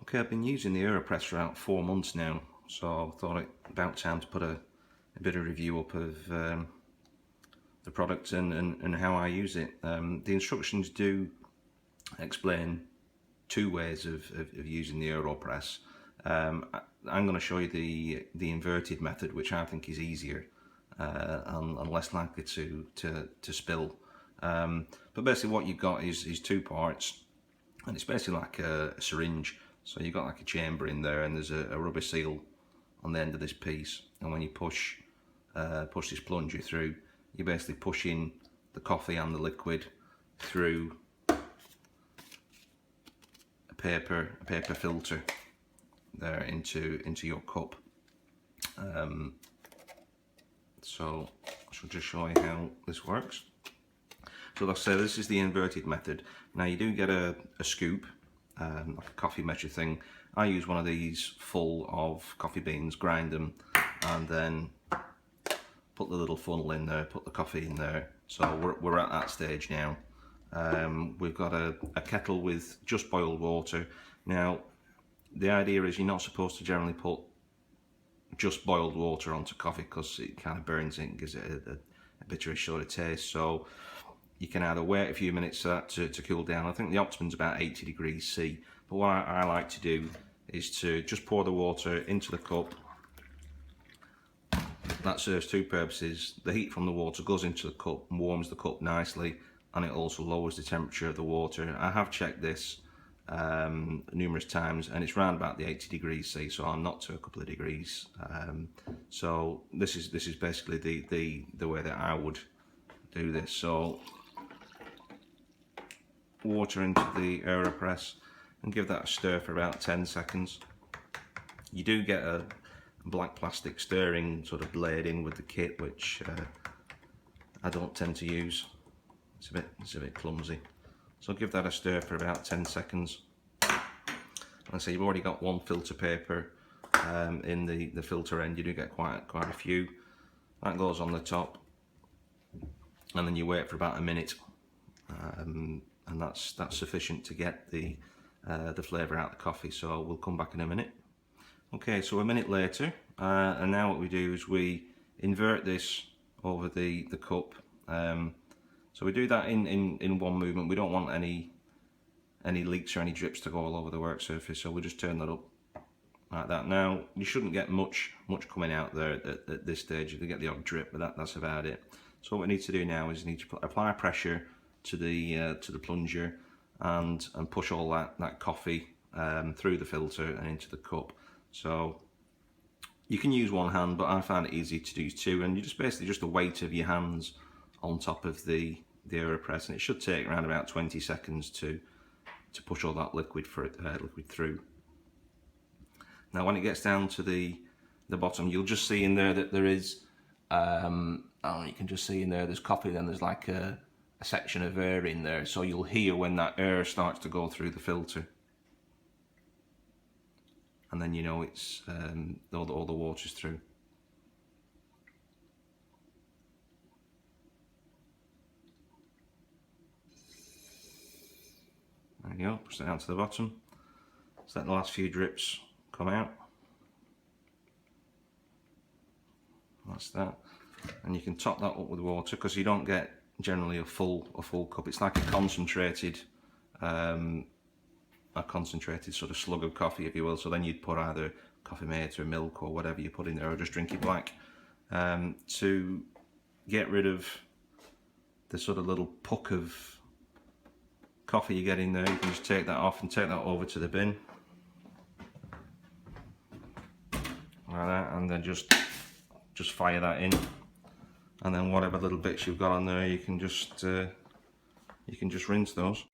Okay, I've been using the AeroPress for about 4 months now, so I thought it about time to put a bit of review up of the product and how I use it. The instructions do explain two ways of using the AeroPress. I'm going to show you the inverted method, which I think is easier and less likely to spill. But basically what you've got is two parts, and it's basically like a syringe. So you've got like a chamber in there, and there's a rubber seal on the end of this piece, and when you push this plunger through, you basically push in the coffee and the liquid through a paper filter there into your cup. So I shall just show you how this works. So like I say, this is the inverted method. Now you do get a scoop, like a coffee measure thing. I use one of these full of coffee beans, grind them, and then put the little funnel in there, put the coffee in there. So we're at that stage now. We've got a kettle with just boiled water. Now the idea is you're not supposed to generally put just boiled water onto coffee because it kind of burns it and gives it a bitterish sort of taste. So you can either wait a few minutes for that to cool down. I think the optimum's about 80 degrees C. But what I like to do is to just pour the water into the cup. That serves two purposes. The heat from the water goes into the cup and warms the cup nicely, and it also lowers the temperature of the water. I have checked this numerous times, and it's around about the 80 degrees C, so I'm not to a couple of degrees. So this is basically the way that I would do this. So water into the AeroPress and give that a stir for about 10 seconds. You do get a black plastic stirring sort of blade in with the kit, which I don't tend to use. It's a bit clumsy. So give that a stir for about 10 seconds. And so you've already got one filter paper in the filter end. You do get quite a few. That goes on the top, and then you wait for about a minute, and that's sufficient to get the flavour out of the coffee. So we'll come back in a minute. Okay, so a minute later, and now what we do is we invert this over the cup. So we do that in one movement. We don't want any leaks or any drips to go all over the work surface, so we'll just turn that up like that. Now you shouldn't get much coming out there at this stage. You can get the odd drip, but that's about it. So what we need to do now is need to apply pressure to the plunger and push all that coffee through the filter and into the cup. So you can use one hand, but I find it easy to do two, and you just basically the weight of your hands on top of the AeroPress, and it should take around about 20 seconds to push all that liquid through. Now when it gets down to the bottom, you'll just see in there that there is you can just see in there there's coffee, then there's like a section of air in there, so you'll hear when that air starts to go through the filter, and then you know it's all the water's through. There you go, push that down to the bottom. Just let the last few drips come out. That's that. And you can top that up with water, because you don't get generally a full cup. It's like a concentrated sort of slug of coffee, if you will. So then you'd put either coffee mate or milk or whatever you put in there, or just drink it black. To get rid of the sort of little puck of coffee you get in there, you can just take that off and take that over to the bin like that, and then just fire that in, and then whatever little bits you've got on there, you can just rinse those.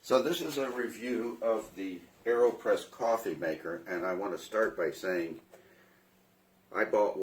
So this is a review of the AeroPress coffee maker, and I want to start by saying I bought